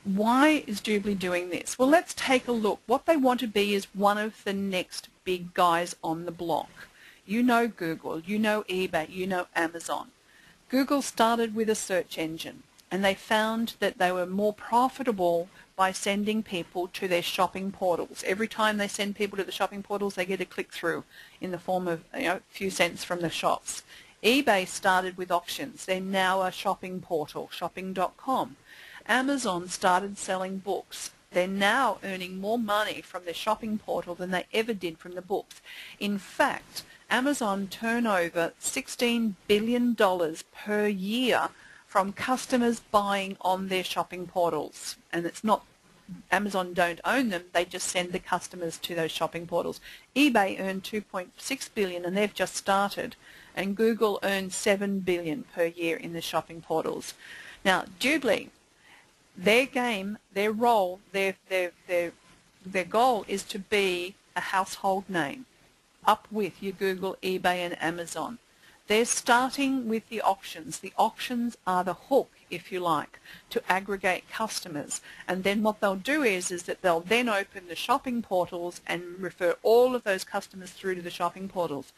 Why is Doobly doing this? Well, let's take a look. What they want to be is one of the next big guys on the block. You know Google, you know eBay, you know Amazon. Google started with a search engine, and they found that they were more profitable by sending people to their shopping portals. Every time they send people to the shopping portals, they get a click-through in the form of a few cents from the shops. eBay started with auctions. They're now a shopping portal, shopping.com. Amazon started selling books. They're now earning more money from their shopping portal than they ever did from the books. In fact, Amazon turn over $16 billion per year from customers buying on their shopping portals. And it's not, Amazon don't own them, they just send the customers to those shopping portals. eBay earned $2.6 billion and they've just started. And Google earns $7 billion per year in the shopping portals. Now, Doobly, their game, their role, their goal is to be a household name, up with your Google, eBay and Amazon. They're starting with the auctions. The auctions are the hook, if you like, to aggregate customers. And then what they'll do is that they'll then open the shopping portals and refer all of those customers through to the shopping portals.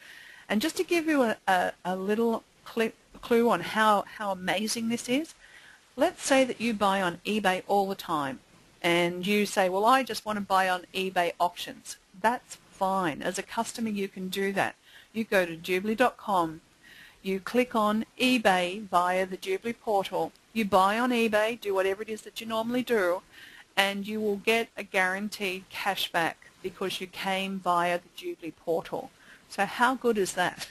And just to give you a little clue on how amazing this is, let's say that you buy on eBay all the time and you say, well, I just want to buy on eBay auctions. That's fine. As a customer, you can do that. You go to Doobly.com, you click on eBay via the Doobly portal, you buy on eBay, do whatever it is that you normally do, and you will get a guaranteed cashback because you came via the Doobly portal. So how good is that?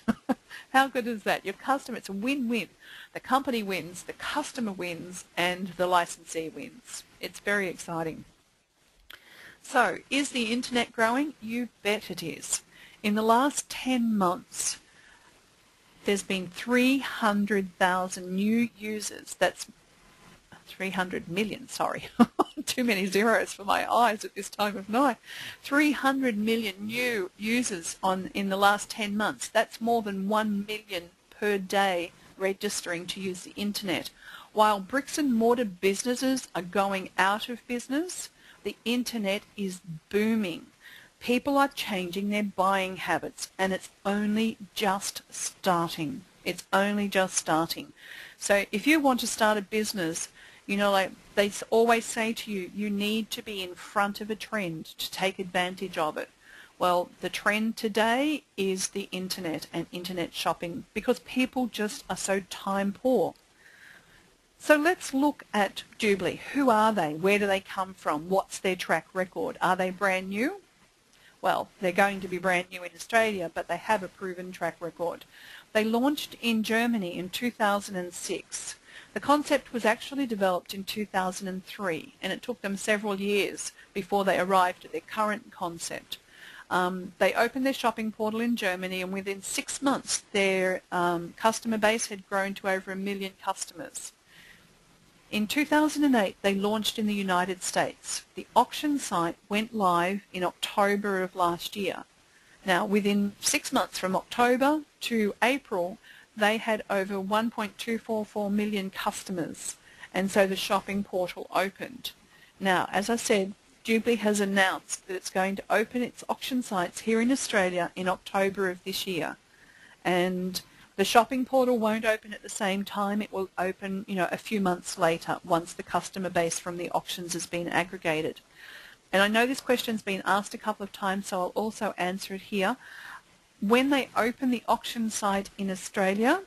How good is that? Your customer, it's a win-win. The company wins, the customer wins, and the licensee wins. It's very exciting. So, is the internet growing? You bet it is. In the last 10 months, there's been 300,000 new users. That's 300 million, sorry. Too many zeros for my eyes at this time of night. 300 million new users in the last 10 months. That's more than 1 million per day registering to use the internet. While bricks and mortar businesses are going out of business, the internet is booming. People are changing their buying habits, and it's only just starting. It's only just starting. So if you want to start a business, you know, like they always say to you, you need to be in front of a trend to take advantage of it. Well, the trend today is the internet and internet shopping because people just are so time poor. So let's look at Doobly. Who are they? Where do they come from? What's their track record? Are they brand new? Well, they're going to be brand new in Australia, but they have a proven track record. They launched in Germany in 2006. The concept was actually developed in 2003, and it took them several years before they arrived at their current concept. They opened their shopping portal in Germany, and within 6 months their customer base had grown to over 1 million customers. In 2008 they launched in the United States. The auction site went live in October of last year. Now within 6 months, from October to April, they had over 1.244 million customers, and so the shopping portal opened. Now, as I said, Doobly has announced that it's going to open its auction sites here in Australia in October of this year. And the shopping portal won't open at the same time. It will open, a few months later once the customer base from the auctions has been aggregated. And I know this question's been asked a couple of times, so I'll also answer it here. When they open the auction site in Australia,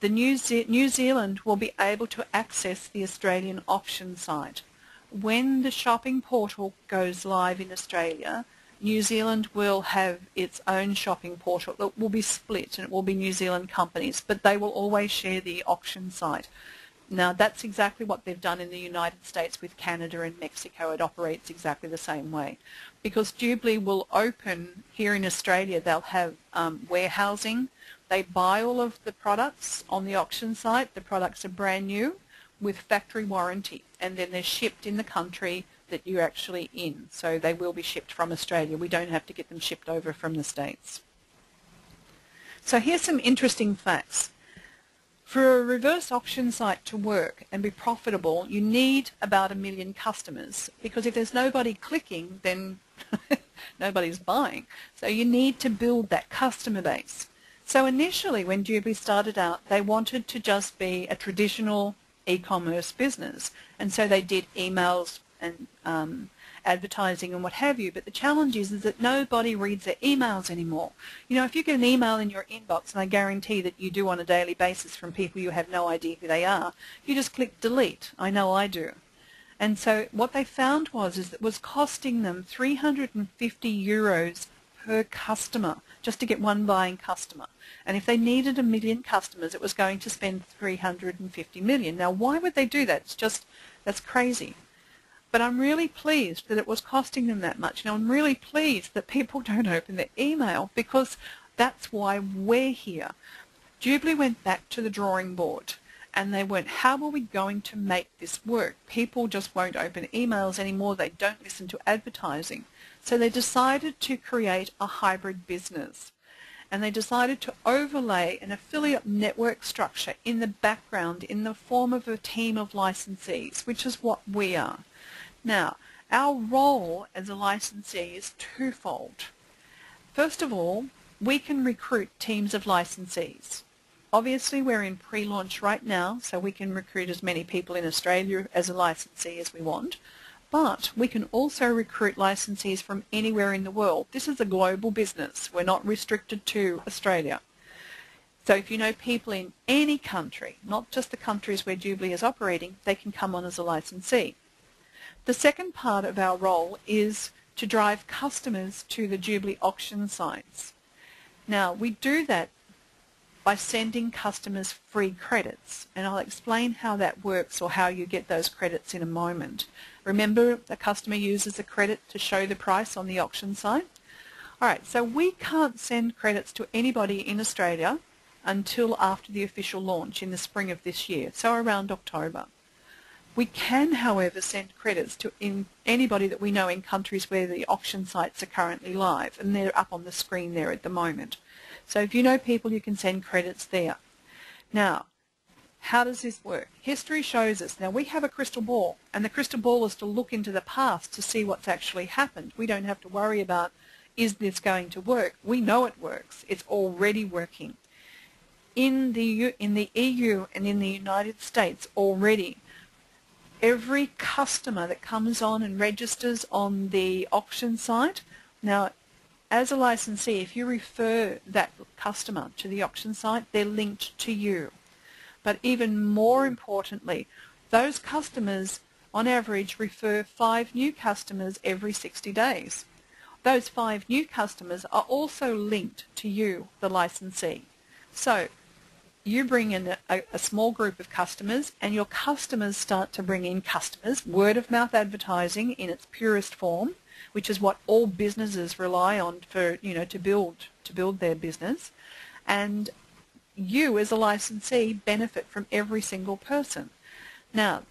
the New Zealand will be able to access the Australian auction site. When the shopping portal goes live in Australia, New Zealand will have its own shopping portal. It will be split and it will be New Zealand companies, but they will always share the auction site. Now that's exactly what they've done in the United States with Canada and Mexico. It operates exactly the same way. Because Doobly will open here in Australia, they'll have warehousing. They buy all of the products on the auction site. The products are brand new with factory warranty, and then they're shipped in the country that you're actually in. So they will be shipped from Australia. We don't have to get them shipped over from the States. So here's some interesting facts. For a reverse auction site to work and be profitable, you need about 1 million customers, because if there's nobody clicking, then nobody's buying. So you need to build that customer base. So initially when Jubilee started out, they wanted to just be a traditional e-commerce business, and so they did emails and advertising and what have you, but the challenge is that nobody reads their emails anymore. You know, if you get an email in your inbox, and I guarantee that you do on a daily basis from people you have no idea who they are, you just click delete. I know I do. And so what they found was it was costing them €350 per customer just to get one buying customer. And if they needed 1 million customers, it was going to spend 350 million. Now, why would they do that? It's just, that's crazy. But I'm really pleased that it was costing them that much. And I'm really pleased that people don't open their email, because that's why we're here. Jubilee went back to the drawing board and they went, how are we going to make this work? People just won't open emails anymore. They don't listen to advertising. So they decided to create a hybrid business. And they decided to overlay an affiliate network structure in the background in the form of a team of licensees, which is what we are. Now, our role as a licensee is twofold. First of all, we can recruit teams of licensees. Obviously, we're in pre-launch right now, so we can recruit as many people in Australia as a licensee as we want. But we can also recruit licensees from anywhere in the world. This is a global business. We're not restricted to Australia. So if you know people in any country, not just the countries where Jubilee is operating, they can come on as a licensee. The second part of our role is to drive customers to the Jubilee auction sites. Now, we do that by sending customers free credits, and I'll explain how that works or how you get those credits in a moment. Remember, the customer uses a credit to show the price on the auction site. Alright, so we can't send credits to anybody in Australia until after the official launch in the spring of this year, so around October. We can, however, send credits to anybody that we know in countries where the auction sites are currently live, and they're up on the screen there at the moment. So if you know people, you can send credits there. Now, how does this work? History shows us. Now, we have a crystal ball, and the crystal ball is to look into the past to see what's actually happened. We don't have to worry about, is this going to work? We know it works. It's already working. In the EU and in the United States already, every customer that comes on and registers on the auction site, now, as a licensee, if you refer that customer to the auction site, they're linked to you. But even more importantly, those customers on average refer 5 new customers every 60 days. Those 5 new customers are also linked to you, the licensee. So you bring in a small group of customers, and your customers start to bring in customers, word-of-mouth advertising in its purest form, which is what all businesses rely on for, to build their business. And you as a licensee benefit from every single person. Now,